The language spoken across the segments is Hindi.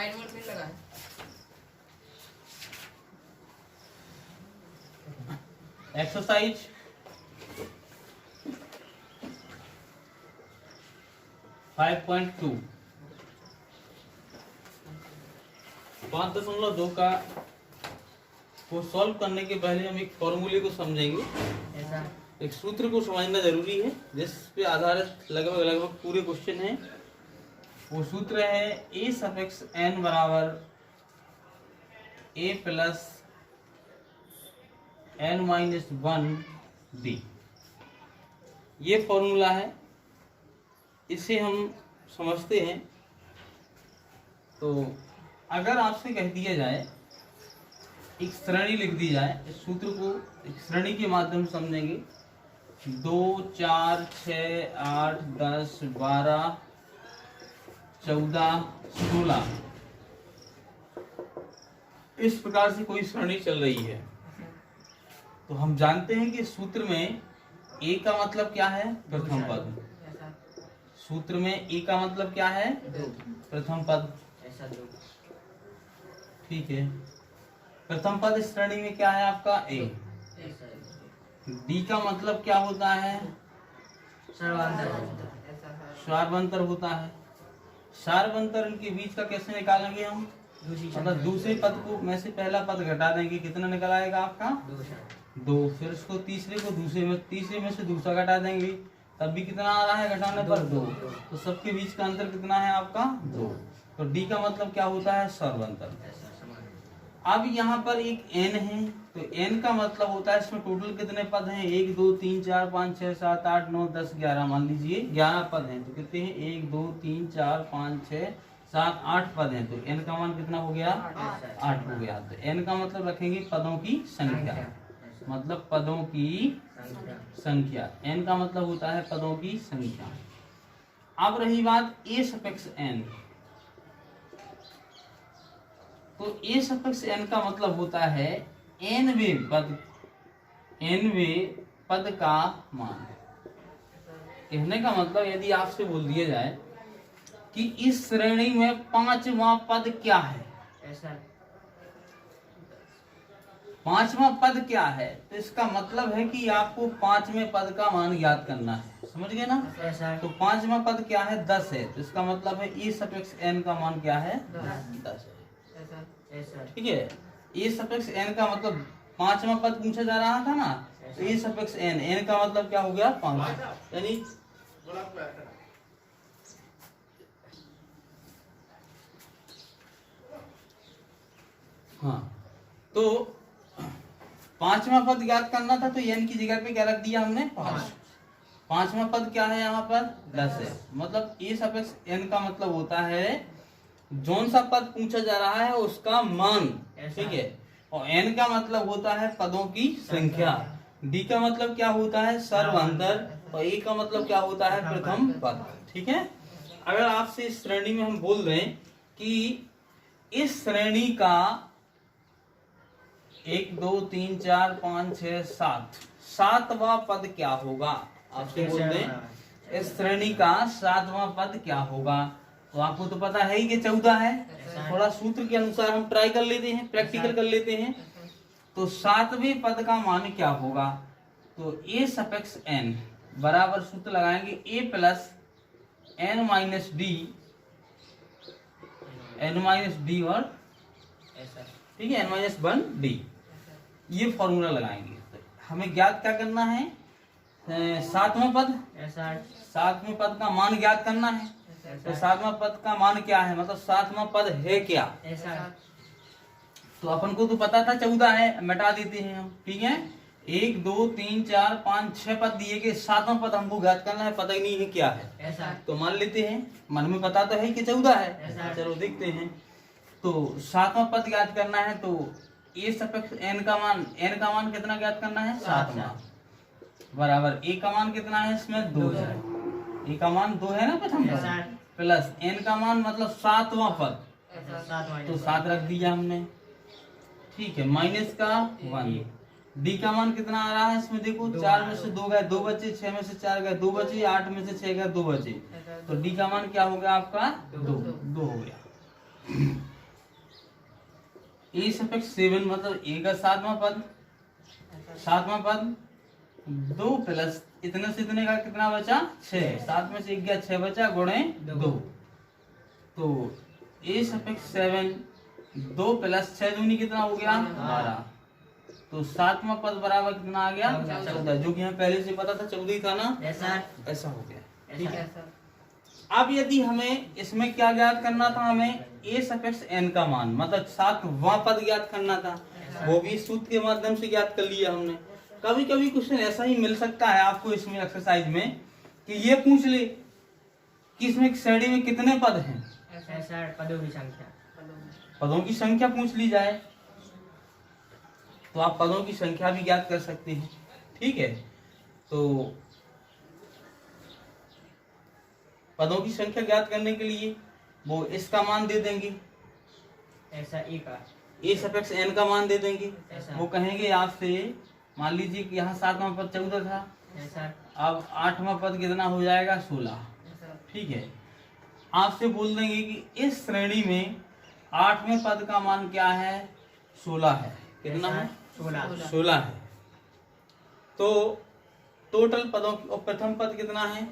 फ्लाइट मोड नहीं लगा है। एक्सरसाइज 5.2 5.2 का को सॉल्व करने के पहले हम एक फॉर्मूले को समझेंगे। एक सूत्र को समझना जरूरी है जिस पे आधारित लगभग पूरे क्वेश्चन है। वो सूत्र है a सफिक्स n बराबर a plus n minus 1 b। ये फॉर्मूला है, इसे हम समझते हैं। तो अगर आपसे कह दिया जाए, एक श्रेणी लिख दी जाए, इस सूत्र को एक श्रेणी के माध्यम से समझेंगे। 2 4 6 8 10 12 14 16 इस प्रकार से कोई श्रेणी चल रही है। तो हम जानते हैं कि सूत्र में a का मतलब क्या है? प्रथम पद। सूत्र में a का मतलब क्या है? प्रथम पद। ठीक है, प्रथम पद इस श्रेणी में क्या है आपका? a। d का मतलब क्या होता है? सार्वंतर होता है। सार्वंतर इनके बीच का कैसे निकालेंगे हम? मतलब दूसरे पद को में से पहला पद घटा देंगे, कितना निकल आएगा आपका? 2। फिर उसको तीसरे में से दूसरा घटा देंगे, तब भी कितना आ रहा है घटाने पर? 2। तो सबके बीच का अंतर कितना है आपका? 2। तो d का मतलब क्या होता है? सर्वांतर। अब यहाँ पर एक n है, तो n का मतलब होता है इसमें टोटल कितने पद हैं? 1 2 3 4 5 6 7 8 9 10 11। मान लीजिए 11 पद हैं। तो कितने हैं? 1 2 3 4 5 6 7 8 पद हैं। तो n का मान कितना हो गया? 8 हो गया। तो n का मतलब रखेंगे पदों की संख्या, मतलब पदों की संख्या। n का मतलब होता है पदों की संख्या। अब रही बात a सफिक्स n, तो a सफिक्स n का मतलब होता है nवें पद का मान। कहने का मतलब यदि आपसे बोल दिया जाए कि इस श्रेणी में 5वां पद क्या है, 5वां पद क्या है, तो इसका मतलब है कि आपको 5वें पद का मान ज्ञात करना है। समझ गए ना? तो 5वां पद क्या है? 10 है। तो इसका मतलब है a सफिक्स n का मान क्या है? 10 है। ठीक है, a सफिक्स n का मतलब 5वां पद पूछा जा रहा था ना, तो a सफिक्स n का मतलब क्या हो गया? 5। यानी हाँ, तो 5वां पद ज्ञात करना था, तो n की जगह पे क्या रख दिया हमने? 5। 5वां पद क्या है यहाँ पर? 10 है। मतलब a सफिक्स n का मतलब होता है जौन सा पद पूछा जा रहा है उसका मान। ठीक है, और n का मतलब होता है पदों की संख्या। d का मतलब क्या होता है? सर्वांतर। और a का मतलब क्या होता है? प्रथम पद। ठीक है, अगर आपसे इस श्रेणी में हम बोल रहे हैं कि इस श्रेणी का 1 2 3 4 5 6 7 7वां पद क्या होगा? आपसे बोलते हैं इस श्रेणी का 7वां पद क्या होगा? तो आपको तो पता है ही कि 14 है। थोड़ा सूत्र के अनुसार हम ट्राई कर लेते हैं, प्रैक्टिकल कर लेते हैं। तो 7वें पद का मान क्या होगा? तो a सफिक्स n बराबर सूत्र लगाएंगे a plus n minus D और ठीक है n माइनस 1d, ये फॉर्मूला लगाएंगे। तो हमें ज्ञात क्या करना है? 7वां पद, 7वें पद का मान ज्ञात करना है। तो 7वां पद का मान क्या है? मतलब 7वां पद है क्या? तो अपन को तो पता था 14 है, मिटा देते हैं हम। ठीक है, 1 2 3 4 5 6 पद दिए गए, 7वां पद हमको ज्ञात करना है, पता ही नहीं है क्या है। तो मान लेते हैं, मन में पता तो है कि 14 है। चलो देखते हैं। तो 7वां पद ज्ञात करना है, तो a सफिक्स n का मान कितना ज्ञात करना है? 7वां बराबर a का मान कितना है? इसमें 2 है। a का मान 2 है ना प्रथम पद, प्लस n का मान मतलब 7वां पद, तो 7 रख दिया हमने। ठीक है, माइनस का 1। d का मान कितना आ रहा है इसमें? देखो 4 में से 2 गए 2 बचे, 6 में से 4 गए 2 बचे, 8 में से 6 गए 2 बचे। तो d का मान क्या हो गया आपका? 2 हो गया। ए सफिक्स 7 मतलब ए का सातवां पद, सातवां पद 2 प्लस इतने से इतने का कितना बचा 6, 7 में से 1 गया 6 बचा गुणे 2, तो ए सफिक्स 7 2 प्लस 6 दूनी कितना हो गया 12, तो सातवां पद बराबर कितना आ गया 14, जो कि हमें पहले से पता था 14 था ना, ऐसा हो गया। ठीक है, अब यदि हमें इसमें क्या ज्ञात करना था, हमें ए सफिक्स एन का मान मतलब सातवां पद ज्ञात करना था, वो भी सूत्र के माध्यम से ज्ञात कर लिया हमने। कभी कभी क्वेश्चन ऐसा ही मिल सकता है आपको इसमें एक्सरसाइज में कि ये पूछ ले कि इसमें श्रेणी में कितने पद हैं, पदों की संख्या पूछ ली जाए, तो आप पदों की संख्या भी ज्ञात कर सकते हैं। ठीक है, तो पदों की संख्या ज्ञात करने के लिए वो इसका मान दे देंगे, ऐसा ए का ए सफिक्स एन का मान दे देंगे, वो कहेंगे आपसे मान लीजिए कि यहाँ सातवां पद 14 था, अब आठवां पद कितना हो जाएगा 16। ठीक है, आपसे बोल देंगे कि इस श्रेणी में आठवें पद का मान क्या है 16 है, कितना है 16 है, तो टोटल पदों और प्रथम पद कितना है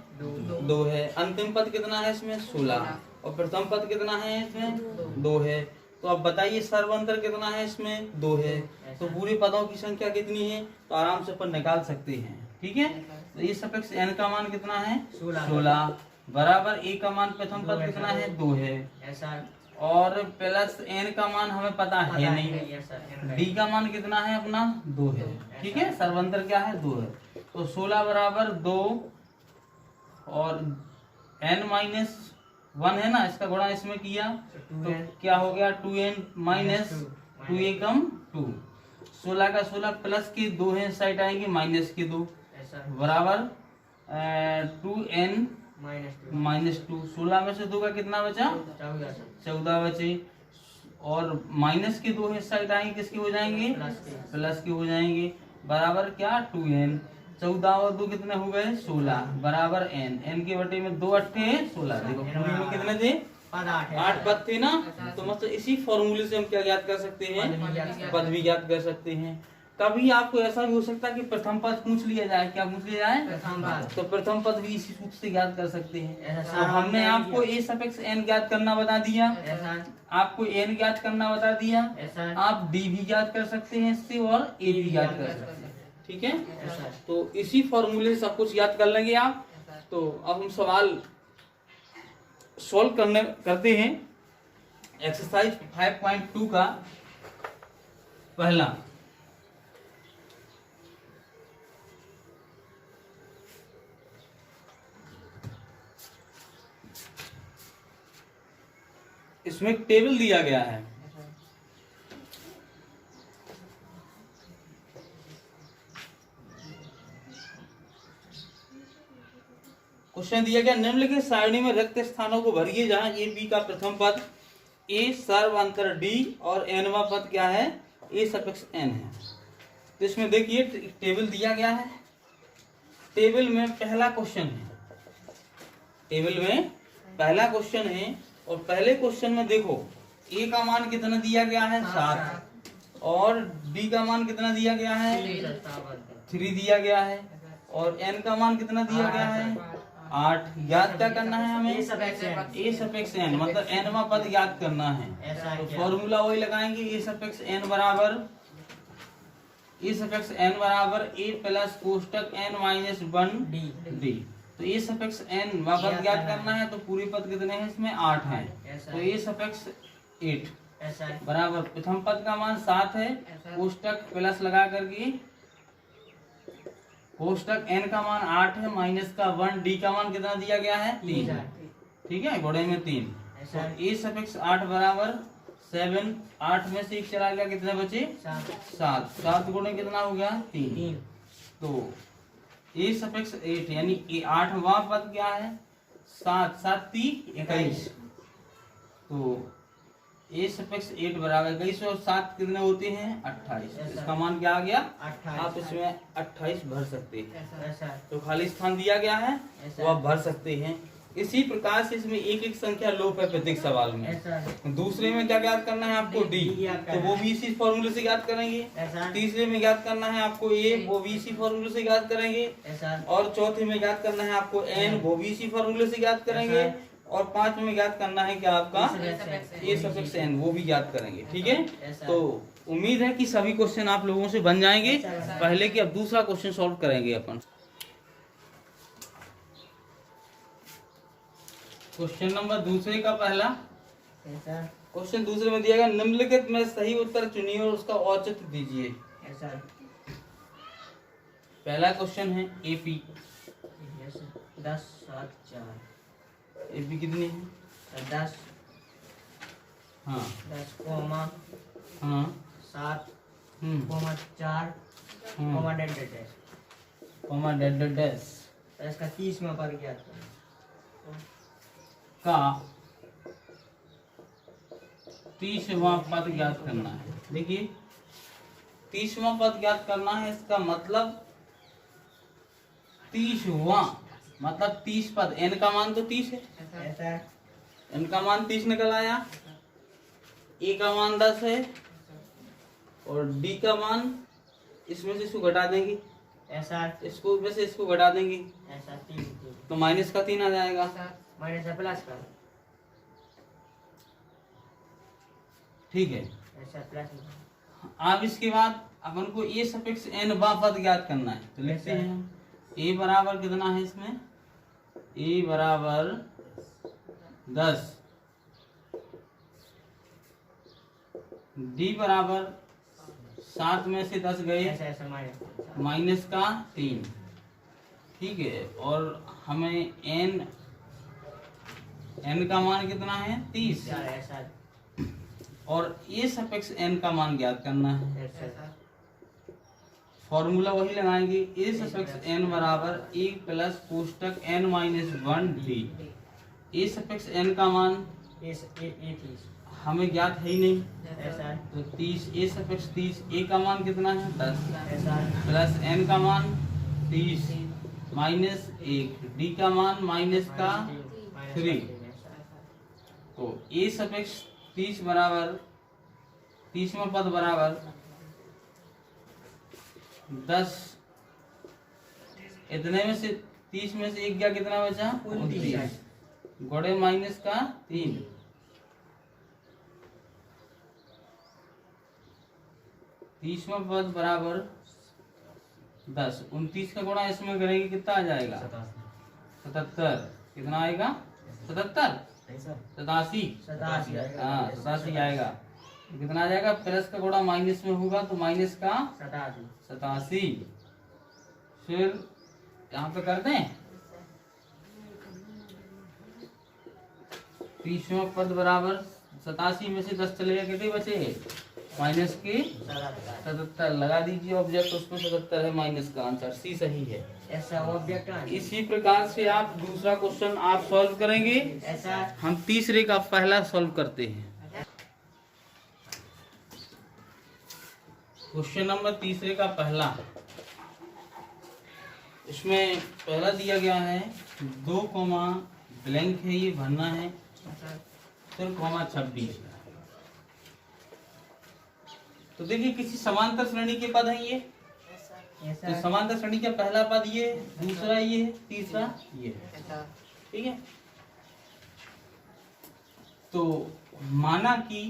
2 है, अंतिम पद कितना है इसमें 16 और प्रथम पद कितना है इसमें 2 है, तो अब बताइए सर्वांतर कितना है इसमें 2 है, तो पूरे पदों की संख्या कितनी है, तो आराम से अपन निकाल सकते हैं। ठीक है, तो ये सफिक्स एन का मान कितना है 16 बराबर ए का मान प्रथम पद कितना है 2 है, और प्लस एन का मान हमें पता है नहीं, डी का मान कितना है अपना 2 है। ठीक है, सर्वांतर क्या है 2 है, तो 16 बराबर 2 और n माइनस 1 है ना, इसका गुणा इसमें किया तो क्या हो गया 2n माइनस 2 एकम 2, 16 का 16 प्लस के 2 है साइड आएंगे माइनस के 2 बराबर 2n माइनस 2, 16 में से 2 का कितना बचा 14 बचे, और माइनस के 2 है साइड आएंगे किसके हो जाएंगे प्लस के हो जाएंगे, बराबर क्या 2n, 14 और 2 कितने हो गए 16 बराबर n के बटे में 2 अट्ठे 16, देखो पूरी में कितने थे 8 पद थे ना, तो मतलब इसी फॉर्मूले से हम क्या ज्ञात कर सकते हैं, पद भी ज्ञात कर सकते हैं। कभी आपको ऐसा भी हो सकता है कि प्रथम पद पूछ लिया जाए, क्या पूछ लिया जाए तो प्रथम पद भी इसी सूत्र से ज्ञात कर सकते हैं। तो हमने आपको ए सफिक्स एन ज्ञात करना बता दिया, आपको एन ज्ञात करना बता दिया, आप डी भी ज्ञात कर सकते हैं इससे और ए भी ज्ञात कर सकते हैं। ठीक है, तो इसी फॉर्मूले से सब कुछ याद कर लेंगे आप। तो अब हम सवाल सॉल्व करते हैं एक्सरसाइज 5.2 का पहला। इसमें एक टेबल दिया गया है, क्वेश्चन दिया गया निम्नलिखित सारणी में रिक्त स्थानों को भरिए जहां ए बी का प्रथम पद ए सर्वांतर डी और एनवा पद क्या है ए सफिक्स एन है। तो इसमें देखिए टेबल दिया गया है, टेबल में पहला क्वेश्चन है, टेबल में पहला क्वेश्चन है, और पहले क्वेश्चन में देखो ए का मान कितना दिया गया है 7 और बी का मान कितना दिया गया है 3 दिया गया है, और एन का मान कितना दिया गया है 8। याद क्या करना है हमें ए सफिक्स एन मतलब एनवा पद याद करना है, तो फॉर्मूला वही लगाएंगे ए सफिक्स एन बराबर ए प्लस कोष्टक एन माइनस 1 डी। तो ए सफिक्स एन पद ज्ञात करना है, तो पूरे पद कितने हैं इसमें 8 हैं, तो ए सफिक्स 8 बराबर प्रथम पद का मान 7 है, कोष्टक प्लस लगा करके कोष्टक n का मान 8 है माइनस का 1 डी का मान कितना दिया गया है 3। ठीक है, घोड़े में 3, तो ए सफिक्स 8 बराबर 7, 8 में से 1 चला गया कितने बचे 7, 7 गुणे कितना हो गया 3, तो ए सफिक्स 8 यानी 8वां पद क्या है 7, 7 3 21, तो ए सफिक्स 8 बराबर 21 और 7 कितने होते हैं 28, इसका मान क्या आ गया 28। आप इसमें 28 भर सकते हैं, तो खाली स्थान दिया गया है वो आप भर सकते हैं। इसी प्रकार से इसमें एक एक संख्या लोप है प्रत्येक सवाल में। ऐसा है। दूसरे में क्या ज्ञात करना है आपको? डी, तो वो भी इसी फॉर्मूले से ज्ञात करेंगे। ऐसा तीसरे में ज्ञात करना है आपको ए, वो भी इसी फॉर्मूले से ज्ञात करेंगे। ऐसा और चौथे में ज्ञात करना है आपको एन, वो भी इसी फॉर्मूले से ज्ञात करेंगे। और पांचवें में ज्ञात करना है क्या आपका? ए सफिक्स एन, वो भी ज्ञात करेंगे। ठीक है, तो उम्मीद है कि सभी क्वेश्चन आप लोगों से बन जाएंगे। पहले कि अब दूसरा क्वेश्चन सॉल्व करेंगे अपन। क्वेश्चन नंबर दूसरे का पहला ऐसा क्वेश्चन दूसरे में दिया गया, निम्नलिखित में सही उत्तर चुनिए और उसका औचित्य दीजिए। ऐसा पहला क्वेश्चन है एपी। 10 7 4 एपी कितनी है? 10 हाँ 10 कोमा हाँ 7 hmm comma 4 comma dead dead comma dead dead dash तो इसका 30 में पद क्या था? का 30वां पद ज्ञात करना है। देखिए 30वां पद ज्ञात करना है, इसका मतलब 30वां मतलब 30 पद, n का मान तो 30 है, ऐसा n का मान 30 निकल आया, a का मान 10 है और d का मान इसमें से इसको घटा देंगे, ऐसा इसको में से इसको घटा देंगे ऐसा 3 तो माइनस का 3 आ जाएगा। माइनस है प्लस का ठीक है, ऐसा प्लस अब इसके बाद अपन को ए सफिक्स एन वां पद ज्ञात करना है। तो लिखते हैं हम ए बराबर कितना है इसमें? ए बराबर 10, डी बराबर 7 में से 10 गए ऐसा ऐसा माइनस माइनस का 3। ठीक है, और हमें एन का मान कितना है? 30 ऐसा और ए सफिक्स एन का मान ज्ञात करना है। ऐसा फॉर्मूला वही लगाएंगे, ए सफिक्स एन बराबर 1 प्लस कोष्टक एन माइनस 1 डी। ए सफिक्स एन का मान ए 30 हमें ज्ञात है ही नहीं, ऐसा तो 30 ए सफिक्स 30, ए का मान कितना है? 10 ऐसा प्लस एन का मान 30 माइनस 1, डी का मान माइनस का 3। तो ए सफिक्स 30 बराबर 30वां पद बराबर 10, इतने में से 30 में से एक गया, कितना बचा? 29 गुणे माइनस का 3। 30वां पद बराबर 10, 29 का गुणा इसमें करेंगे कितना आ जाएगा? 77। कितना आएगा? 77 87 हाँ 87 आएगा। कितना आ जाएगा? प्लस का गुणा माइनस में होगा तो माइनस का 87। फिर यहाँ पे कर दें 30वां पद बराबर 87 में से 10 चले गए, कितने बचे? माइनस के 77 लगा दीजिए ऑब्जेक्ट, उसमें 77 है माइनस का आंसर, सी सही है। ऐसा ऑब्जेक्ट इसी प्रकार से आप दूसरा क्वेश्चन आप सॉल्व करेंगे। ऐसा हम तीसरे का पहला सॉल्व करते हैं। क्वेश्चन नंबर तीसरे का पहला, इसमें पहला दिया गया है 2 कॉमा ब्लैंक है, ये भरना है, फिर कॉमा 26। तो देखिए किसी समांतर श्रेणी के पद है ये, तो समांतर श्रेणी का पहला पद ये, दूसरा ये, तीसरा ये, ठीक है। तो माना कि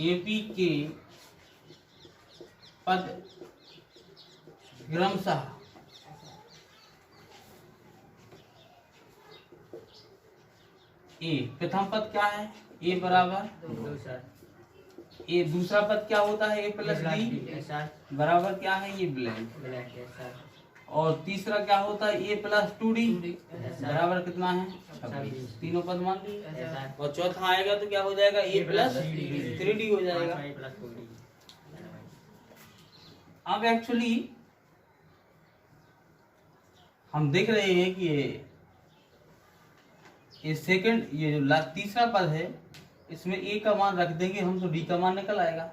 एपी के पद क्रमशः ए, प्रथम पद क्या है? ए बराबर, ए दूसरा पद क्या होता है? ए प्लस डी बराबर क्या है? ये ब्लैंक। और तीसरा क्या होता है? ए प्लस 2d बराबर कितना है? 26। तीनों पद मान लिए। और चौथा आएगा तो क्या हो जाएगा? ए प्लस 3d हो जाएगा। अब एक्चुअली हम देख रहे हैं कि ये सेकंड, ये जो तीसरा पद है इसमें ए का मान रख देंगे हम तो डी का मान निकल आएगा।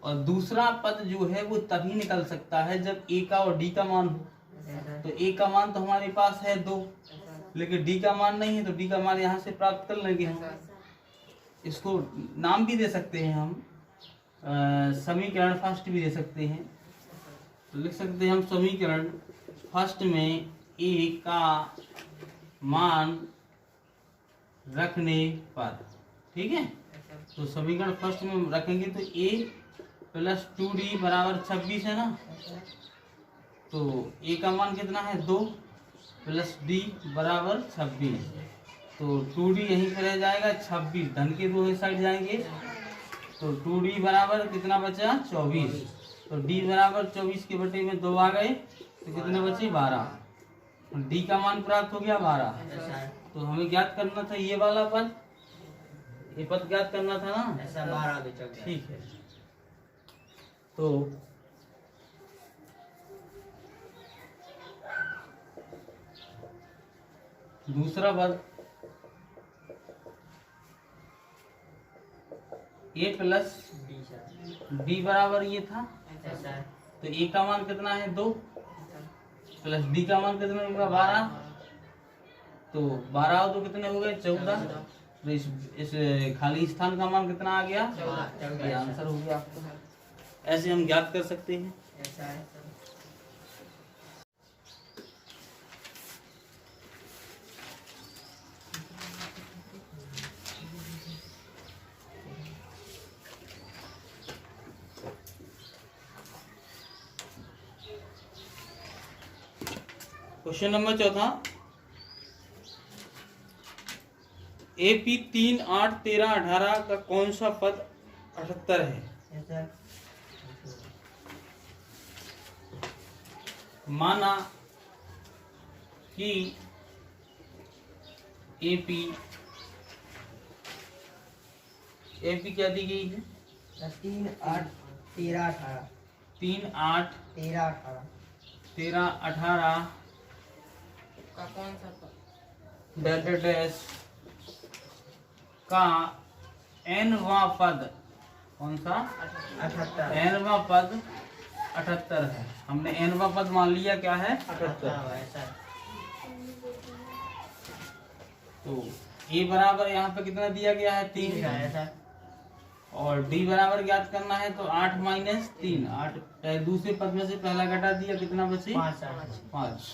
और दूसरा पद जो है वो तभी निकल सकता है जब ए का और डी का मान हो। तो ए का मान तो हमारे पास है 2, लेकिन डी का मान नहीं है, तो डी का मान यहाँ से प्राप्त कर लेंगे हम। इसको नाम भी दे सकते हैं हम, समीकरण फर्स्ट भी दे सकते हैं। तो लिख सकते हैं हम समीकरण फर्स्ट में ए का मान रखने पर, ठीक है। तो समीकरण फर्स्ट में रखेंगे तो a प्लस 2d बराबर 26 है ना। तो a का मान कितना है 2 प्लस d बराबर 26। तो 2d यहीं पर रह जाएगा, 26 धन के दो साइड जाएंगे। तो 2d बराबर कितना बचा 24। तो d बराबर 24 के बटे में 2 आ गए, तो कितने बचे 12। d का मान प्राप्त हो गया 12। तो हमें ज्ञात करना था ये वाला पद, ये पद ज्ञात करना था ना, ऐसा 12 बचा गया। ठीक है। तो दूसरा पद a प्लस d बराबर ये था। तो a का मान कितना है 2 प्लस d का मान कितना होगा 12। तो 12 हो तो कितने हो गए 14। तो इस खाली स्थान का मान कितना आ गया 14। ये आंसर हो गया आपका। ऐसे हम ज्ञात कर सकते हैं। ऐसा है। क्वेश्चन नंबर 4 AP 3, 8, 13, 18 का कौन सा पद 78 है? ऐसा माना कि AP क्या दी गई है 3, 8, 13, 18 3, 8, 13, 18 13, 18 का कौन सा पद डेल्टा डैश का nवां पद कौन सा 78 nवां पद 78 है। हमने nवां पद मान लिया क्या है 78। ऐसा है। तो a बराबर यहाँ पे कितना दिया गया है 3 ऐसा और d बराबर ज्ञात करना है तो 8 माइनस 3, 8 दूसरे पद में से पहला घटा दिया, कितना बचे 5।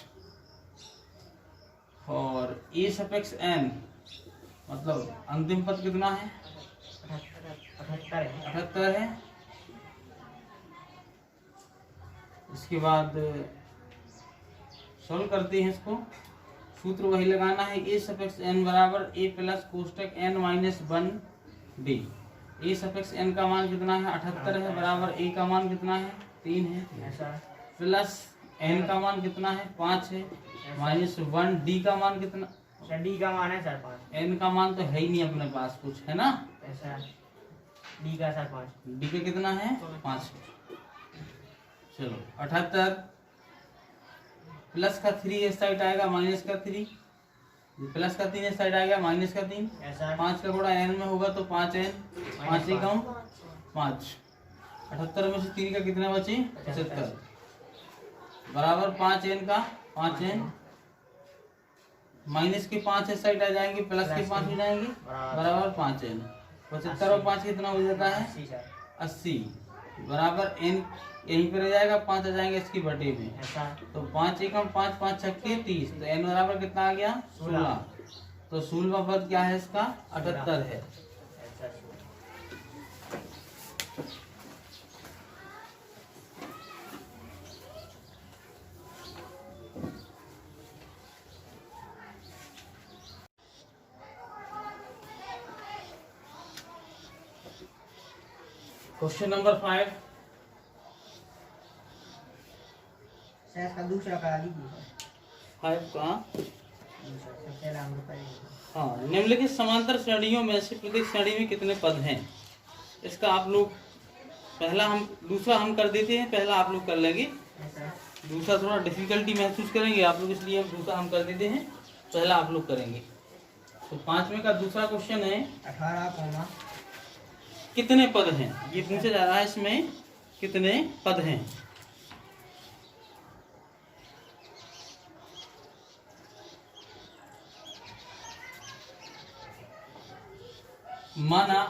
और a सफिक्स n मतलब अंतिम पद कितना है 78 है। इसके बाद सॉल्व करते हैं इसको। सूत्र वही लगाना है a सफिक्स n बराबर a प्लस कोष्टक n minus 1d। a suffix n का मान कितना है 78 है, बराबर a का मान कितना है 3 है, ऐसा प्लस n का मान कितना है 5 है, माइनस 1d का मान कितना, डी का मान है 5। n का मान तो है ही नहीं अपने पास कुछ, है ना। ऐसा डी का 5। d का कितना है 5। चलो 78 प्लस का 3 इस साइड आएगा, माइनस का 3, प्लस का 3 इस साइड आएगा, माइनस का 3। ऐसा 5 का गुणा n में होगा तो 5n, 5 ही कम 5। 78 में से 3 का कितना बचे 75, बराबर 5n का 5n, माइनस के 5 इस साइड आ जाएंगे, प्लस के 5 हो जाएंगे, बराबर 5n। 75 और 5 कितना हो जाता है 80, बराबर n यहीं पर रह जाएगा, 5 आ जाएंगे इसकी बटे में। ऐसा तो 5 एकम 5, 5 छक्के 30, तो n बराबर कितना आ गया 16। तो 16वां पद क्या है इसका 78 है। क्वेश्चन नंबर 5 का दूसरा करा लीजिए 5 का सबसे लाभ रुपए। हाँ, निम्नलिखित समांतर श्रेणियों में से प्रत्येक श्रेणी में कितने पद हैं? इसका आप लोग दूसरा हम कर देते हैं, पहला आप लोग कर लेंगे। दूसरा थोड़ा डिफिकल्टी महसूस करेंगे आप लोग, इसलिए हम दूसरा हम कर देते हैं, पहला आप लोग करेंगे। तो 5वें का दूसरा क्वेश्चन है 18 कितने पद हैं, ये पूछा जा रहा है इसमें कितने पद हैं। माना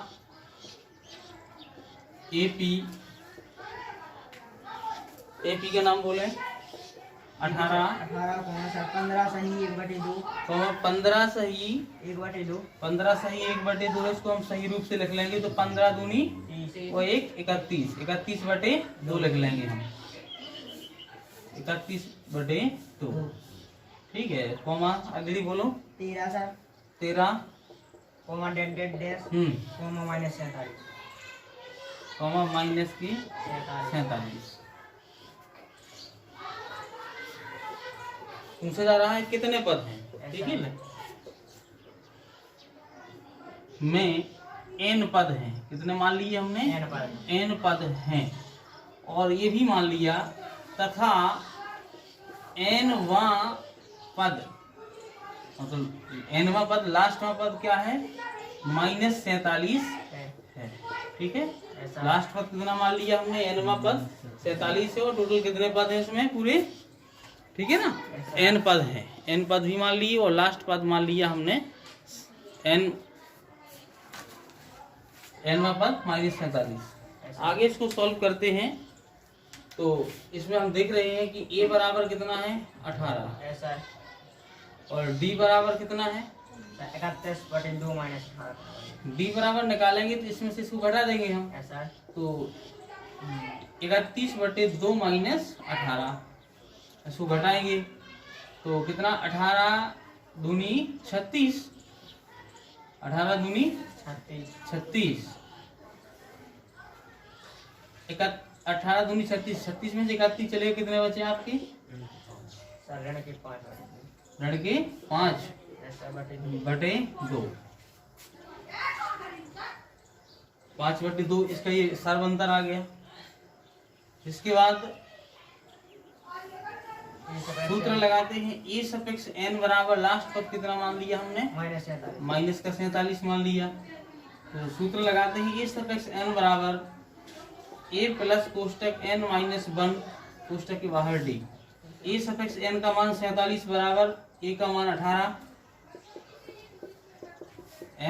एपी का नाम बोले 18 15 सही 1/2 15 सही 1/2 15 सही 1/2 इसको हम सही रूप से लिख लेंगे तो 15 दूनी 30 और 1 31/2 लिख लेंगे हम 31/2। ठीक है, कॉमा अगली बोलो 13 sir 13 comma dented dash comma minus 47 comma minus की 47 पूछा जा रहा है कितने पद हैं। ठीक है ना, में n पद हैं। कितने मान लिए हमने, n पद हैं। और ये भी मान लिया तथा nवां पद मतलब nवां पद लास्टवां पद क्या है -47 है। ठीक है, लास्ट पद कितना मान लिया हमने, nवां पद 47 है और टोटल कितने पद हैं इसमें पूरे। ठीक है ना, n पद है, n पद भी मान लिए और लास्ट पद मान लिया हमने nवां पद -47। आगे इसको सॉल्व करते हैं तो इसमें हम देख रहे हैं कि a बराबर कितना है 18 और d बराबर कितना है 31/2 माइनस 18। d बराबर निकालेंगे तो इसमें से इसको घटा देंगे हम तो 31/2 माइनस 18 इसको घटाएंगे तो कितना 18 दूनी 36 18 दूनी 36 18 दूनी 36 36 में से 31 चले कितने बचे आपके ऋण के 5 बटे 2 5/2 इसका ये सर्वंतर आ गया। इसके बाद सूत्र लगाते हैं a सफिक्स n बराबर लास्ट पद कितना मान लिया हमने माइनस का 47 मान लिया। तो सूत्र लगाते हैं a सफिक्स n बराबर a प्लस कोष्टक n माइनस 1 कोष्टक के बाहर d। a सफिक्स n का मान 47 बराबर a का मान 18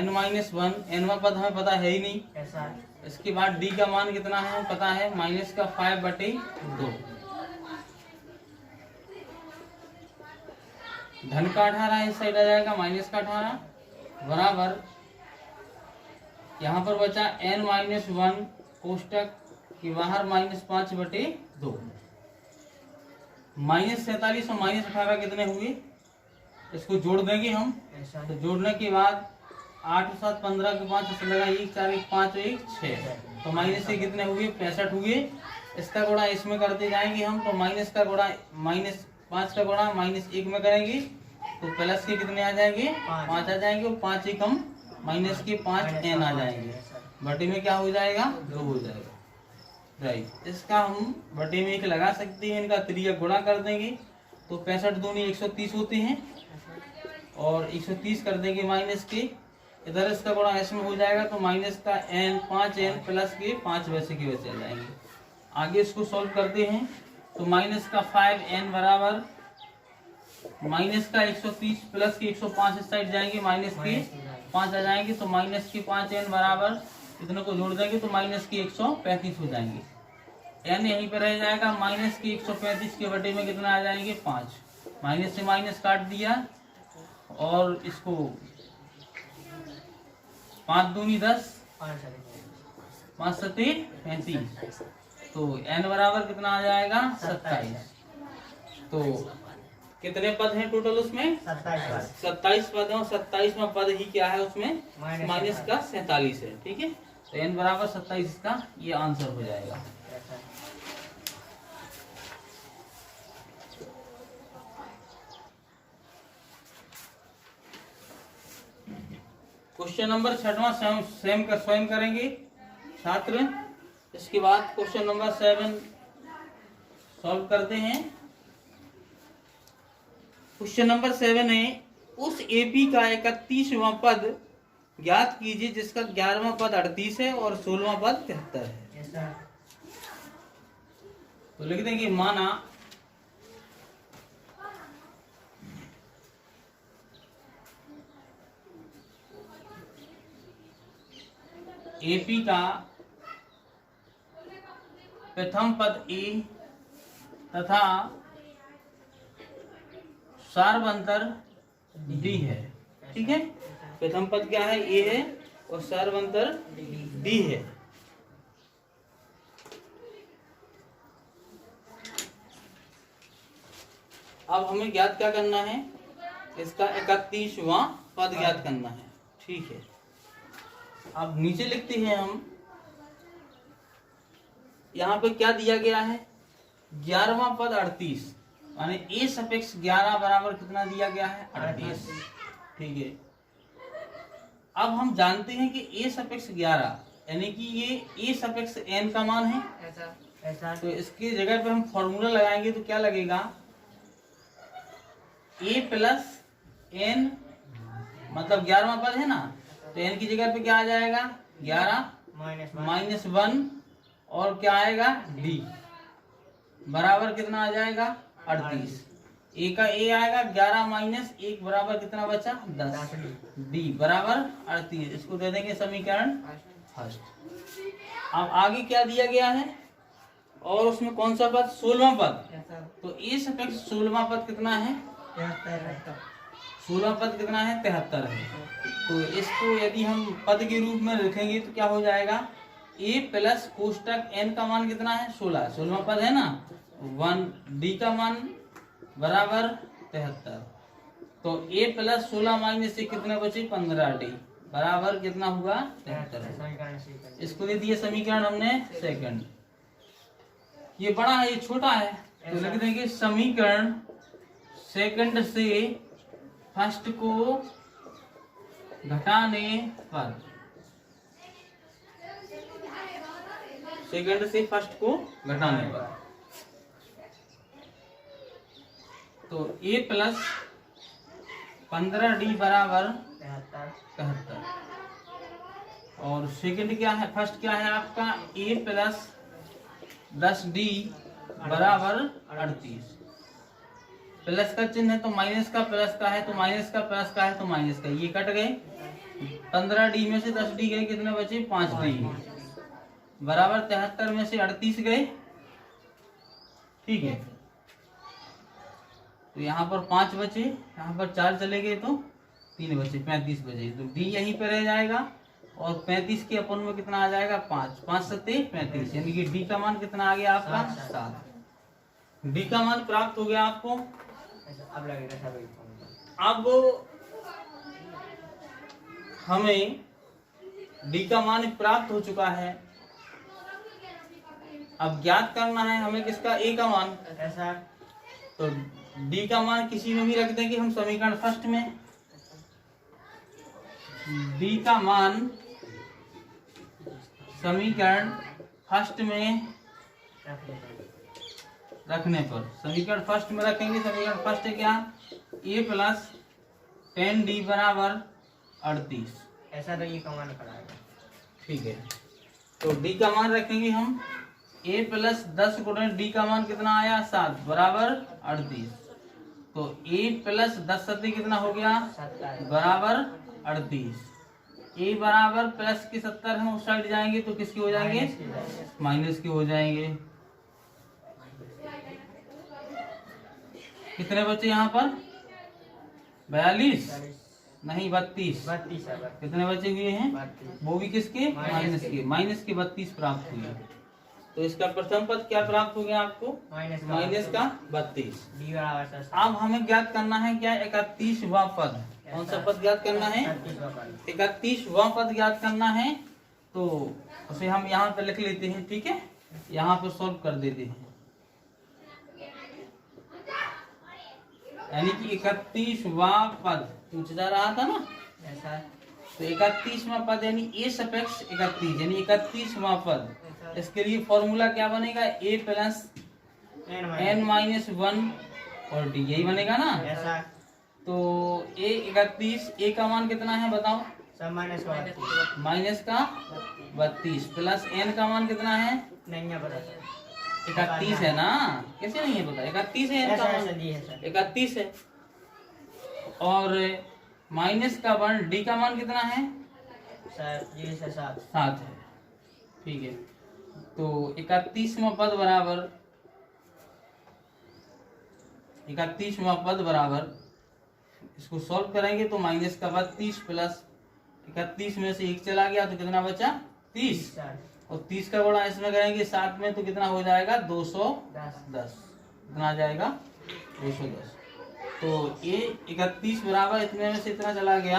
n माइनस 1 nवां पद हमें पता है ही नहीं। इसके बाद d का मान कितना है पता है माइनस का 5/2 धन का 18 इस साइड आ जाएगा माइनस का 18 बराबर यहाँ पर बचा n-1 कोष्टक के बाहर -5/2 -47 और -18 कितने हुए इसको जोड़ देंगे हम। तो जोड़ने के बाद 8 7 15 के 5 से लगा 1 4 1 5 1 6 तो माइनस से कितने हुए 65 हुए। इसका गुणा इसमें करते जाएंगे हम तो माइनस का गुणा -5 का गुणा -1 में करेंगे तो प्लस के कितने आ जाएंगे 5 आ जाएंगे और 5 एकम माइनस के 5 n आ जाएंगे। बटे में क्या हो जाएगा 2 हो जाएगा। राइट, इसका हम बटे में 1 लगा सकते हैं, इनका त्रिज्या गुणा कर देंगे तो 65 दूनी 130 होते हैं और 130 कर देंगे माइनस के इधर इसका गुणा इसमें हो जाएगा तो माइनस का n 5n प्लस के 5 वैसे के वैसे आ जाएंगे। आगे इसको सॉल्व करते हैं तो माइनस का 5n बराबर माइनस का 130 प्लस के 105 इस साइड जाएंगे माइनस के 5 आ जाएंगे तो माइनस के 5n बराबर इतने को जोड़ देंगे तो माइनस के 135 हो जाएंगे। n यहीं पर रह जाएगा माइनस के 135 के बटे में कितना आ जाएंगे 5 माइनस से माइनस काट दिया और इसको 5 दूनी 10 5 सत्ते 35 तो n बराबर कितना आ जाएगा 27। तो कितने पद हैं टोटल उसमें 27 पद हैं। 27वां पद ही क्या है उसमें माइनस का 47 है। ठीक है, तो n बराबर 27 इसका ये आंसर हो जाएगा। क्वेश्चन नंबर 6वां स्वयं करेंगे छात्र। इसके बाद क्वेश्चन नंबर 7 सॉल्व करते हैं। क्वेश्चन नंबर 7 है उस एपी का 31वां पद ज्ञात कीजिए जिसका 11वां पद 38 है और 16वां पद 73 है। तो लिख देंगे माना एपी का प्रथम पद ए तथा सार्वंतर डी है। ठीक है, प्रथम पद क्या है? ए है और सार्वंतर डी है। अब हमें ज्ञात क्या करना है? इसका 31वां पद ज्ञात करना है। ठीक है, अब नीचे लिखते हैं हम, यहाँ पे क्या दिया गया है? 11वां पद 38, यानी ए सफिक्स 11 बराबर कितना दिया गया है? 38। ठीक है, अब हम जानते हैं कि ए सफिक्स 11 यानी कि ये ए सफिक्स एन का मान है। ऐसा तो इसकी जगह पे हम फॉर्मूला लगाएंगे तो क्या लगेगा? ए प्लस एन, मतलब 11वां पद है ना, तो एन की जगह पे क्या आ जाएगा? 11 माइनस 1 और क्या आएगा? डी बराबर कितना आ जाएगा? 38। ए का ए आएगा 11 माइनस 1 बराबर कितना बचा? 10। डी बराबर 38। इसको दे देंगे समीकरण फर्स्ट। अब आगे क्या दिया गया है और उसमें कौन सा पद? 16वां पद। तो ए सफिक्स 16वां पद कितना है? 16वां पद कितना है? 73 है। तो इसको यदि हम पद के रूप में लिखेंगे तो क्या हो जाएगा? ए प्लस कोष्टक एन का मान कितना है? 16। 16वां पद है ना, 1 डी का मान बराबर 73। तो ए प्लस 16 माइनस से कितने बचे? 15 डी बराबर कितना हुआ? 73। इसको दे दिए समीकरण हमने सेकंड। ये बड़ा है, ये छोटा है, तो लिख देंगे समीकरण सेकंड से फर्स्ट को घटाने पर, सेकंड से फर्स्ट को घटाने पर, तो ए प्लस 15 डी बराबर 73। और सेकंड क्या है? फर्स्ट क्या है आपका? ए प्लस 10 डी बराबर 38। प्लस का चिन्ह है तो माइनस का, प्लस का है तो माइनस का, प्लस का है तो माइनस का, ये कट गए। 15 डी में से 10 डी गए, कितने बचे? 5 डी बराबर 73 में से 38 गए। ठीक है, तो यहाँ पर 5 बचे, यहाँ पर 4 चले गए तो 3 बचे, 35 बचे। तो डी यहीं पर रह जाएगा और 35 के अपन में कितना आ जाएगा? 5 5 सत्ते 35, यानी कि डी का मान कितना आ गया आपका? 7। डी का मान प्राप्त हो गया आपको। अब लगेगा अब हमें डी का मान प्राप्त हो चुका है। अब ज्ञात करना है हमें किसका? ए का मान। ऐसा तो डी का मान किसी में भी रख देंगे हम समीकरण फर्स्ट में। डी का मान समीकरण फर्स्ट में रखने पर, समीकरण फर्स्ट में रखेंगे। समीकरण फर्स्ट है क्या? ए प्लस 10 डी बराबर 38। ऐसा तो ये कमान कराएगा। ठीक है, तो डी का मान रखेंगे हम। ए प्लस 10 गुणन डी का मान कितना आया? 7 बराबर 38। तो ए प्लस 10 सत्ते कितना हो गया? बराबर 38। ए बराबर प्लस के 70 हम उस साइड जाएंगे तो किसके हो जाएंगे? माइनस के हो जाएंगे। कितने बचे यहाँ पर? 42 नहीं 32। कितने बचे हुए हैं? वो भी किसके? माइनस के। माइनस के 32 प्राप्त हुए। तो इसका प्रथम पद क्या प्राप्त हो गया आपको? माइनस का 32। अब हमें ज्ञात करना है क्या? 31वां पद। कौन सा पद ज्ञात करना है? 31वां पद ज्ञात करना है। तो उसे हम यहाँ पे लिख लेते हैं। ठीक है, यहाँ पे सॉल्व कर देते हैं। यानी कि 31वां पद पूछा जा रहा था ना, ऐसा तो 31वां पद यानी ए सपेक्स 31 यानी 31वां पद। इसके लिए फॉर्मूला क्या बनेगा? ए प्लस एन माइनस 1 और डी, यही बनेगा ना। ऐसा तो ए 31, ए का मान कितना है बताओ? सब माइनस का 32 प्लस एन का मान कितना है? नहीं है पता। 31 है ना, कैसे नहीं है पता, 31 है ऐसा इनका ऐसा मान, दी है सर। 31 है। और माइनस का वन डी का मान कितना है? सर जी से 7। 7 है, ठीक है। तो 31वां पद बराबर 31वां पद बराबर, इसको सॉल्व करेंगे तो माइनस का बाद 30 प्लस 31 में से 1 चला गया तो कितना बचा? 30। सर और 30 का गुणा इसमें करेंगे 7 में तो कितना हो जाएगा? 210। कितना आ जाएगा? 210। तो ये 31 बराबर इतने में से इतना चला गया,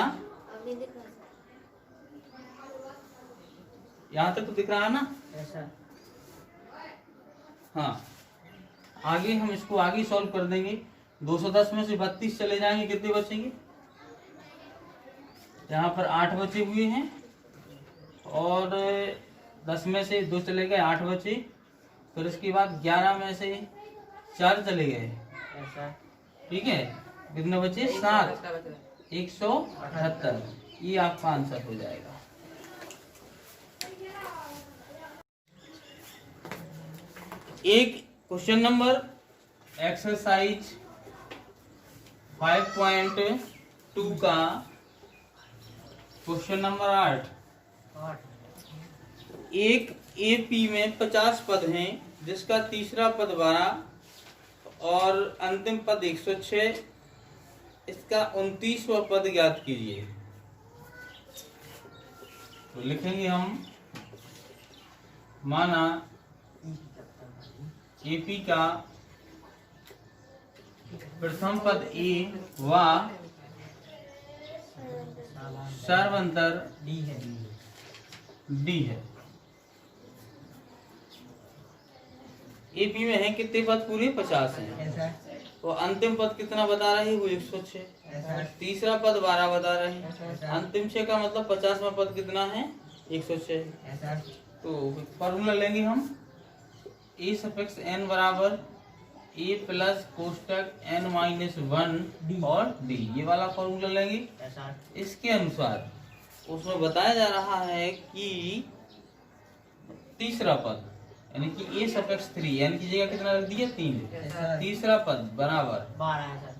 यहाँ तक तो दिख रहा है ना? ऐसा। हाँ, आगे हम इसको आगे सॉल्व कर देंगे। 210 में से 32 चले जाएंगे, कितने बचेंगे? यहाँ पर 8 बचे हुए हैं और 10 में से 2 चले गए, 8 बचे। फिर इसके बाद 11 में से 4 चले गए, ऐसा। ठीक है। कितने बचे? 7। 178। ये आपका आंसर हो जाएगा। एक क्वेश्चन नंबर एक्सरसाइज 5.2 का क्वेश्चन नंबर 8। एक एपी में 50 पद हैं, जिसका तीसरा पद 12 और अंतिम पद 106। इसका 29वां पद ज्ञात कीजिए। तो लिखेंगे हम, माना एपी का प्रथम पद ए व सर्वांतर डी है। डी है। एपी में है कितने पद? पूरे 50 हैं। ऐसा। तो अंतिम पद कितना बता रहे हैं? वो 106। ऐसा। तीसरा पद 12 बता रहे हैं। ऐसा। अंतिम 6 का मतलब 50वां पद कितना है? 106। ऐसा। तो फॉर्मूला लेंगे हम, ए सफिक्स एन बराबर ए प्लस कोष्टक एन माइनस 1 और डी, ये वाला फॉर्मूला लेंगे। ऐसा। इसके अनुसार उसमें बताया जा रहा है कि तीसरा पद यानी कि ए सफिक्स 3 यानी कि जगह कितना रख दिया? 3। तीसरा पद बराबर 12 है सर।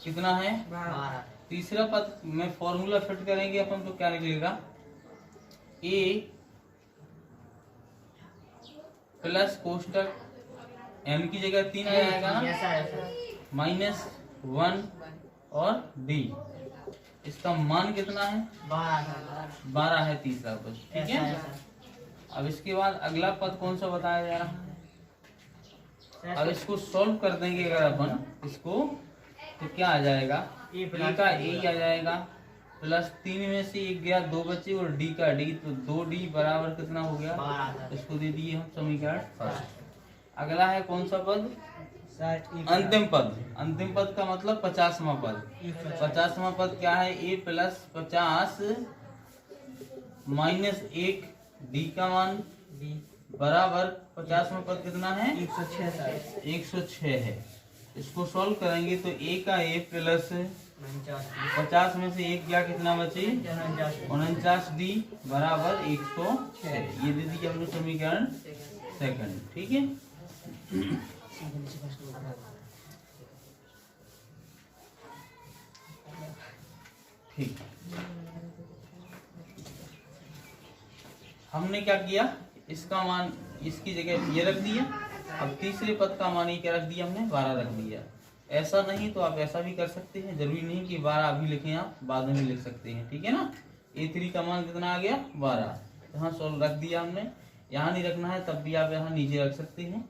कितना है? 12। तीसरा पद में फॉर्मूला फिट करेंगे अपन तो क्या निकलेगा? ए प्लस कोष्टक एन की जगह 3 आ जाएगा ना, ऐसा। ऐसा। माइनस 1 और डी। इसका मान कितना है? 12 है तीसरा पद, ठीक है। अब इसके बाद अगला पद कौन सा बताया जा रहा है? अब इसको सॉल्व कर देंगे अगर अपन इसको, तो क्या आ जाएगा? ए का ए आ जाएगा, प्लस 3 में से 1 गया, 2 बचे, और डी का डी, तो 2d बराबर कितना हो गया? 12। इसको दे दिए हम समीकरण फर्स्ट। अगला है कौन सा पद? सर अंतिम पद। अंतिम पद का मतलब 50वां पद। 50वां पद क्या है? ए प्लस 50 माइनस 1 डी का मान डी बराबर 50वां पद कितना है? 106 सर। 106 है। इसको सॉल्व करेंगे तो ए का ए प्लस 49 50 में से 1 गया, कितना बचे? 49 डी बराबर 106। ये दे दीजिए हम लोग समीकरण सेकंड, ठीक है। ठीक, हमने क्या किया? इसका मान इसकी जगह ये रख दिया। अब तीसरे पद का मान ये क्या रख दिया हमने? 12 रख दिया। ऐसा नहीं तो आप ऐसा भी कर सकते हैं, जरूरी नहीं कि 12 अभी लिखें, आप बाद में भी लिख सकते हैं, ठीक है ना। A3 का मान कितना आ गया? 12। यहाँ सोल्व रख दिया हमने। यहाँ नहीं रखना है तब भी आप यहाँ नीचे रख सकते हैं।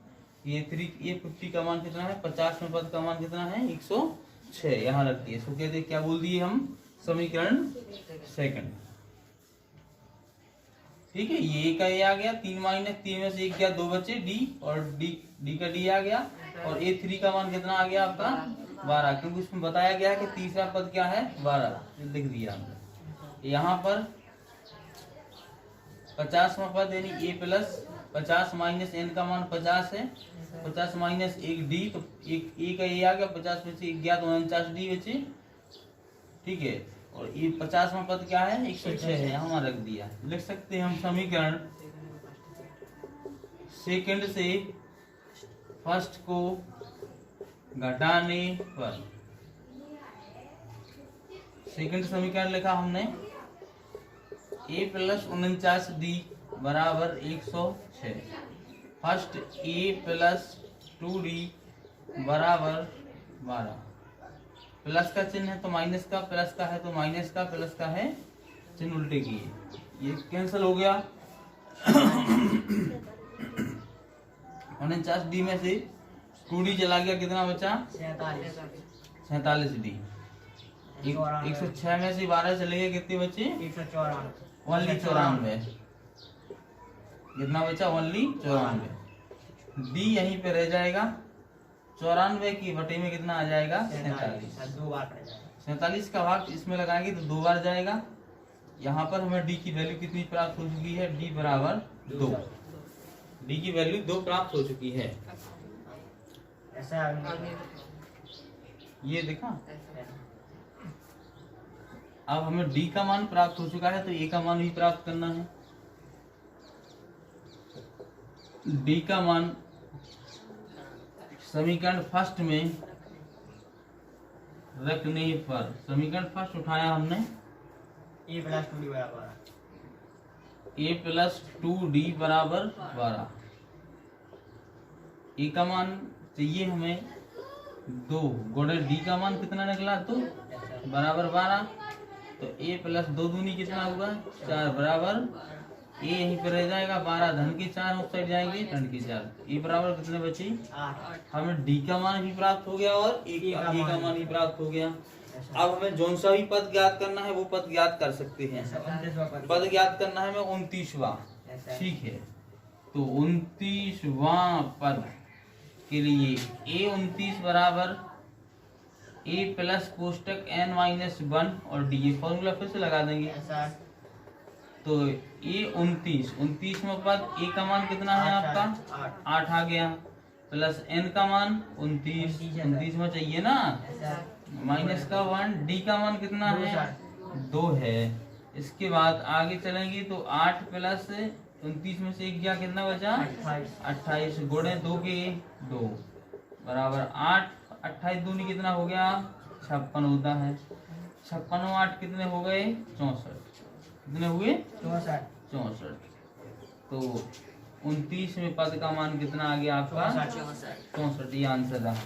A50 का मान कितना है? 50वें पद का मान कितना है? 106। यहाँ रख दिए। सो कहते क्या बोल दिए हम? समीकरण सेकंड, ठीक है। ये का ये आ गया, 3 माइनस 3 में से 1 गया, 2 बचे, डी, और डी का डी आ गया। और A3 का मान कितना आ गया आपका? 12, क्योंकि उसमें बताया गया कि तीसरा पद क्या है? 12, लिख दिया हमने। यहाँ पर 50वां पद यानी ए प्लस 50 माइनस एन का मान 50 है। 50 माइनस 1 डी, तो एक ए का ये आ गया, 50 में से 1 गया तो 49 डी बचे, ठीक है। और ये 50वां पद क्या है? 106 है, यहाँ रख दिया। लिख सकते हैं हम समीकरण सेकंड से फर्स्ट को घटाने पर सेकंड समीकरण लिखा हमने a प्लस 49d बराबर 106। फर्स्ट a प्लस 2d बराबर 12। प्लस का चिन्ह है तो माइनस का, प्लस का है तो माइनस का, प्लस का है चिन्ह उल्टे किए, ये कैंसिल हो गया। 49d में से 2d चला गया, कितना बचा? 47d। 106 में से 12 चले गए, कितने बचे? 194। ओनली 94। कितना बचा? ओनली 94। डी यहीं पे रह जाएगा। 94 की बटे में कितना आ जाएगा? 47। 47 का भाग इसमें लगाएंगे तो 2 बार जाएगा। यहाँ पर हमें डी की वैल्यू कितनी प्राप्त हो चुकी है? डी बराबर 2। डी की वैल्यू 2 प्राप्त हो चुकी है। ये देखा। अब हमें d का मान प्राप्त हो चुका है तो a का मान भी प्राप्त करना है। d का मान समीकरण फर्स्ट में रखने पर, समीकरण फर्स्ट उठाया हमने a प्लस 2d बराबर a प्लस 2d बराबर 12। a का मान चाहिए हमें 2 गुणे d का मान कितना निकला? 2 बराबर 12। तो a प्लस 2 दूनी कितना हुआ? 4 बराबर a यहीं पर रह जाएगा। 12 धन के 4 उस साइड जाएंगे, धन के 4। a बराबर कितने बचे? 8। हमें d का मान भी प्राप्त हो गया और a का मान भी प्राप्त हो गया। अब हमें जौन सा भी पद ज्ञात करना है वो पद ज्ञात कर सकते हैं। पद ज्ञात करना है हमें 29वां। ठीक है, तो 29वां पद के लिए a 29 बराबर a प्लस कोष्टक n-1 और d, ये फॉर्मूला फिर से लगा देंगे। तो a 29 में पद a का मान कितना है आपका? 8 आ गया, प्लस n का मान 29 में चाहिए ना, माइनस का 1। d का मान कितना है? 2 है। इसके बाद आगे चलेंगे तो 8 प्लस 29 में से 1 गया, कितना बचा? 28 गुणे 2 के 2 बराबर 8। 28 दूनी कितना हो गया? 56 होता है। 56 और 8 कितने हो गए? 64। कितने हुए? 64। तो 29 में पद का मान कितना आ गया आपका? 64। ये आंसर रहा।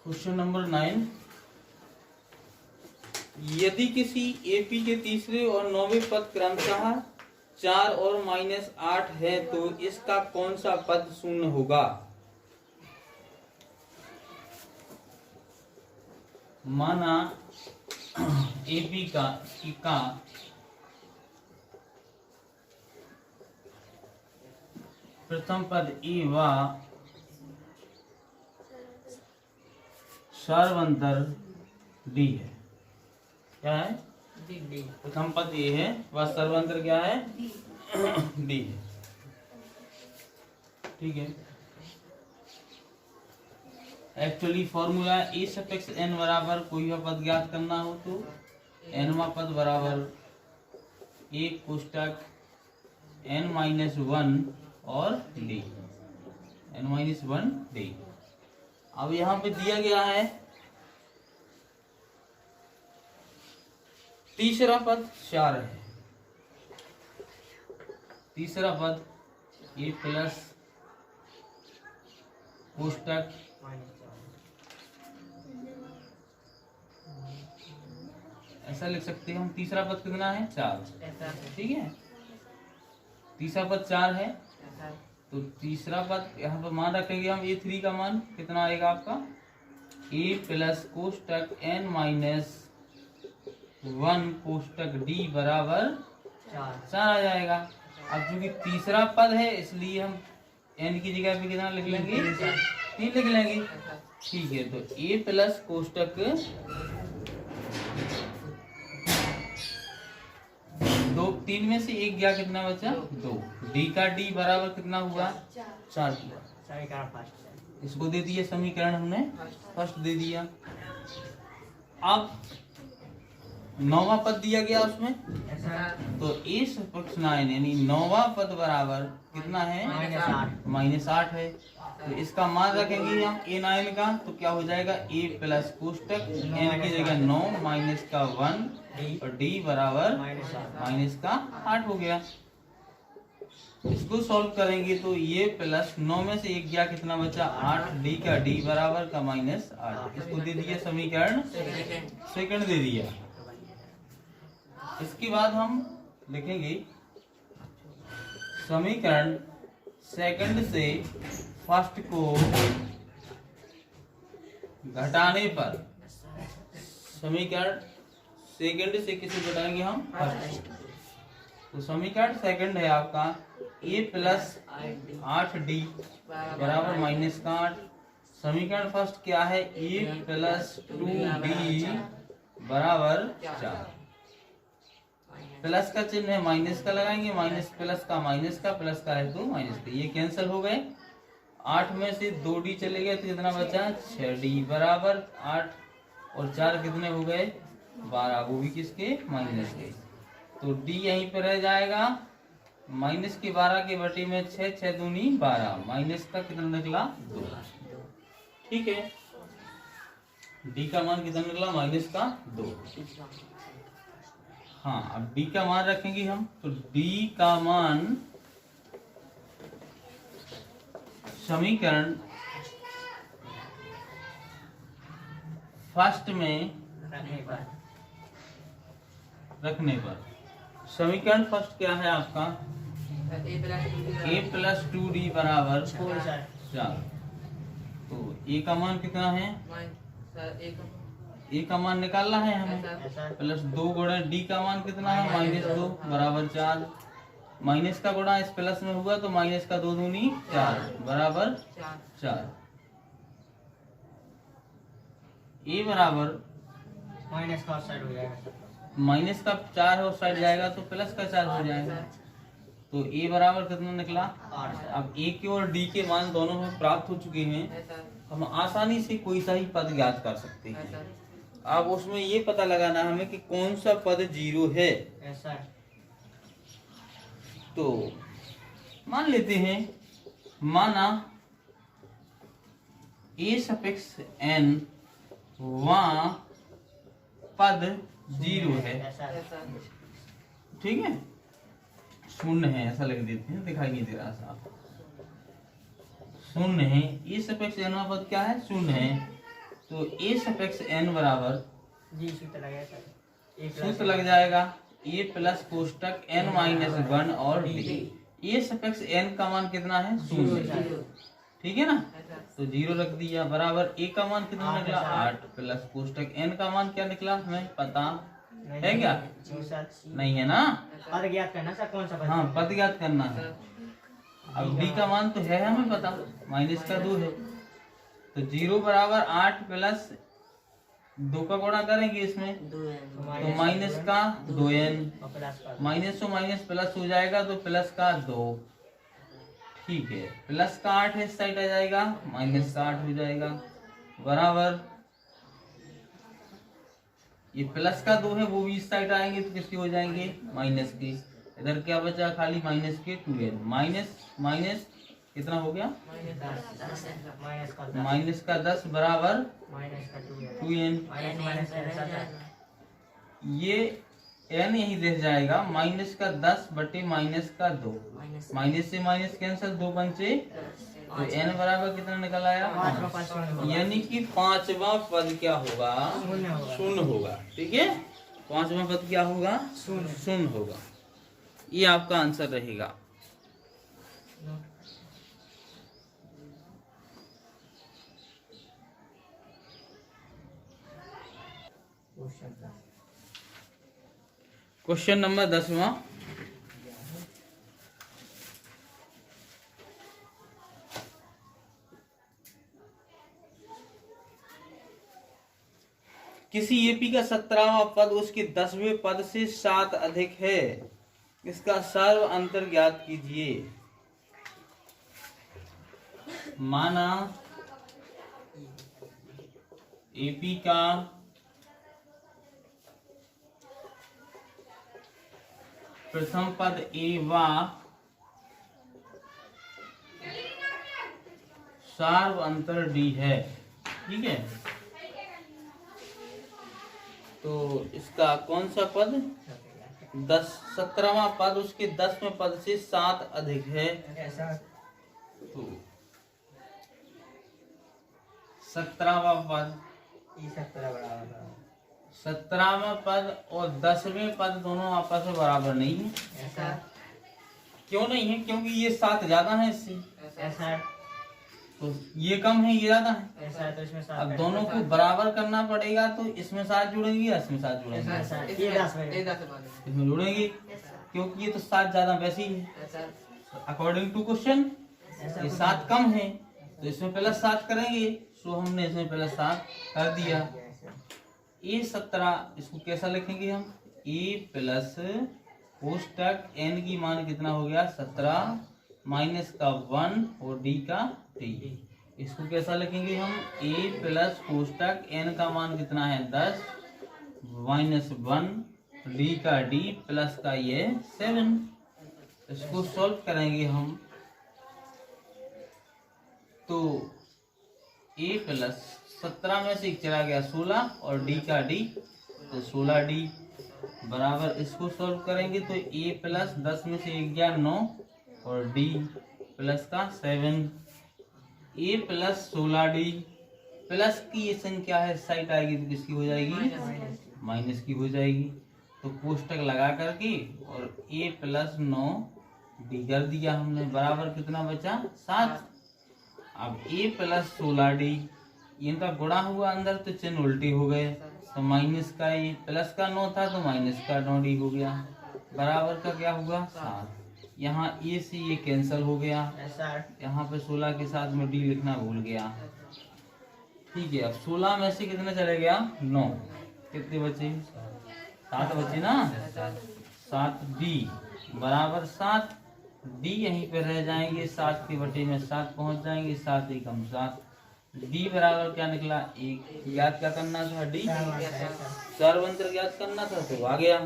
Question number 9। यदि किसी एपी के तीसरे और 9वें पद क्रमशः 4 और -8 है तो इसका कौन सा पद शून्य होगा? माना एपी का प्रथम पद ए व सर्वंतर डी है। क्या है? डी। प्रथम पद ए है व सर्वंतर क्या है? डी है। ठीक है। एक्चुअली फॉर्मूला ए सफिक्स n बराबर कोई भी पद ज्ञात करना हो तो nवां पद बराबर a कोष्टक n-1 और d, n-1 d। अब यहाँ पे दिया गया है तीसरा पद 4 है। तीसरा पद a प्लस कोष्टक ऐसा लिख सकते हैं हम। तीसरा पद कितना है? 4। ठीक है, तीसरा पद 4 है तो तीसरा पद यहाँ पर मान रखेंगे हम। a3 का मान कितना आएगा आपका? a प्लस कोष्टक n-1 कोष्टक d बराबर 4 आ जाएगा। अब चूंकि तीसरा पद है इसलिए हम n की जगह पे कितना लिख लेंगे? 3 लिख लेंगे। ठीक है, तो a प्लस कोष्टक तीन में से एक गया, कितना बचा? 2। डी का डी बराबर कितना हुआ? 4 हुआ। समीकरण फर्स्ट। इसको दे दिया समीकरण हमने फर्स्ट दे दिया। अब 9वां पद दिया गया उसमें, यस सर। तो ए सफिक्स 9 यानी 9वां पद बराबर कितना है? -8 है। तो इसका मान रखेंगे हम A9 का, तो क्या हो जाएगा? A प्लस कोष्टक n की जगह 9 माइनस का 1 और d बराबर माइनस का 8 हो गया। इसको सॉल्व करेंगे तो ये प्लस 9 में से एक गया, कितना बचा? 8। d का d बराबर का -8। इसको दे दिया समीकरण सेकंड दे दिया। इसके बाद हम लिखेंगे समीकरण सेकंड से फर्स्ट को घटाने पर, समीकरण सेकंड से किसे घटाएंगे हम? फर्स्ट। तो समीकरण सेकंड है आपका a प्लस 8d बराबर माइनस का 8। समीकरण फर्स्ट क्या है? a प्लस 2d बराबर 4। प्लस का चिन्ह है, माइनस का लगाएंगे, माइनस प्लस का प्लस का है तो माइनस का, ये कैंसिल हो गए। 8 में से 2d चले गए तो कितना बचा? 6d बराबर 8 और 4 कितने हो गए? 12, वो भी किसके? माइनस के। तो d यहीं पर रह जाएगा, माइनस के 12 के बटे में 6, 6 दूनी 12, माइनस का कितना निकला? 2। ठीक है, d का मान कितना निकला? माइनस का 2। हाँ, अब d का मान रखेंगे हम, तो d का मान समीकरण फर्स्ट में रखने पर समीकरण फर्स्ट क्या है आपका? a प्लस 2d बराबर 4। तो a का मान कितना है? a का मान निकालना है हमें, प्लस 2 गुणा d का मान कितना है? -2 बराबर 4। माइनस का गुणा इस प्लस में हुआ तो माइनस का 2 दूनी 4 बराबर 4। a बराबर माइनस का साइड हो जाएगा, माइनस का 4 और साइड जाएगा तो प्लस का 4 हो जाएगा। तो a बराबर कितना निकला? 8। अब a के और d के मान दोनों में प्राप्त हो चुके हैं, हम आसानी से कोई सा ही पद ज्ञात कर सकते हैं। अब उसमें ये पता लगाना है हमें कि कौन सा पद 0 है। ऐसा तो मान लेते हैं, माना a सफिक्स n वहां पद 0 है, ठीक है, शून्य है, ऐसा लिख देते हैं, दिखाई नहीं दे रहा साहब, शून्य है। a सफिक्स n वहां पद क्या है? शून्य है। तो a सफिक्स n बराबर जी सूत्र लग जाएगा a प्लस कोष्टक n माइनस 1 और d। a सफिक्स n का मान कितना है? 0, ठीक है ना, तो 0 रख दिया बराबर a का मान कितना निकला? 8 प्लस कोष्टक n का मान क्या निकला हमें पता है क्या? नहीं है ना, पद ज्ञात करना सर, कौन सा पद? हाँ, पद ज्ञात करना है। अब d का मान तो है हमें पता, माइनस का 2 है, तो 0 बराबर 8 प्लस 2 का गुणा करेंगे इसमें तो माइनस का 2n, माइनस तो माइनस प्लस हो जाएगा तो प्लस का 2, ठीक है, प्लस का 8 इस साइड आ जाएगा, माइनस का 8 हो जाएगा बराबर, ये प्लस का 2 है वो भी इस साइड आएंगे तो किसके हो जाएंगे? माइनस के। इधर क्या बचा? खाली माइनस के 2n, माइनस माइनस कितना हो गया? माइनस का 10 बराबर 2n। ये n यही रह जाएगा, माइनस का 10 बटे माइनस का 2, माइनस से माइनस कैंसिल, 2 पंचे, तो n बराबर कितना निकल आया? यानी कि 5वां पद क्या होगा? शून्य होगा, ठीक है, 5वां पद क्या होगा? शून्य होगा। ये आपका आंसर रहेगा। क्वेश्चन नंबर 10वां, किसी एपी का 17वां पद उसके 10वें पद से 7 अधिक है इसका सर्व अंतर ज्ञात कीजिए। माना एपी का प्रथम पद ए वा सार्व अंतर डी है, ठीक है। तो इसका कौन सा पद 17वां पद उसके 10वें पद से 7 अधिक है। ऐसा तो 17वां पद, 17वां पद और 10वें पद दोनों आपस में बराबर नहीं है। ऐसा क्यों नहीं है? क्योंकि ये 7 ज्यादा है इससे, ऐसा तो ये कम है, ये ज्यादा है। ऐसा तो इसमें अब दोनों को बराबर करना पड़ेगा, तो इसमें 7 जुड़ेंगी या इसमें 7 जुड़ेंगी? इसमें जुड़ेंगी, क्योंकि ये तो 7 ज्यादा वैसे ही है। अकॉर्डिंग टू क्वेश्चन ये 7 कम है, तो इसमें पहले 7 करेंगे। सो हमने इसमें पहले 7 कर दिया। A17 इसको कैसा लिखेंगे हम? A प्लस कोष्टक n की मान कितना हो गया 17 माइनस का 1 और d का 3। इसको कैसा लिखेंगे हम? A प्लस कोष्टक n का मान कितना है 10 माइनस 1 d का d प्लस का ये 7। इसको सॉल्व करेंगे हम तो a प्लस 17 में से एक चला गया 16 और d का d, तो 16d बराबर इसको सॉल्व करेंगे तो a प्लस 10 में से एक गया 9 और d प्लस का 7। a प्लस 16d प्लस की ये संख्या है साइड आएगी तो किसकी हो जाएगी? माइनस की हो जाएगी। तो कोष्टक लगा करके और a प्लस 9d कर दिया हमने, बराबर कितना बचा 7। अब a प्लस 16d इनका गुणा हुआ अंदर तो चिन्ह उल्टे हो गए, तो माइनस का ये प्लस का 9 था तो माइनस का 9d हो गया, बराबर का क्या हुआ 7। यहाँ a से ये कैंसिल हो गया, यहाँ पे 16 के साथ में d लिखना भूल गया, ठीक है। अब 16 में से कितने चले गया 9, कितने बचे 7 बचे ना, 7d बराबर 7, d यहीं पे रह जाएंगे, 7 के बटे में 7 पहुंच जाएंगे, 7 एकम 7, d बराबर क्या निकला 1। याद क्या करना था? d सर्व अंतर ज्ञात करना था, तो आ गया।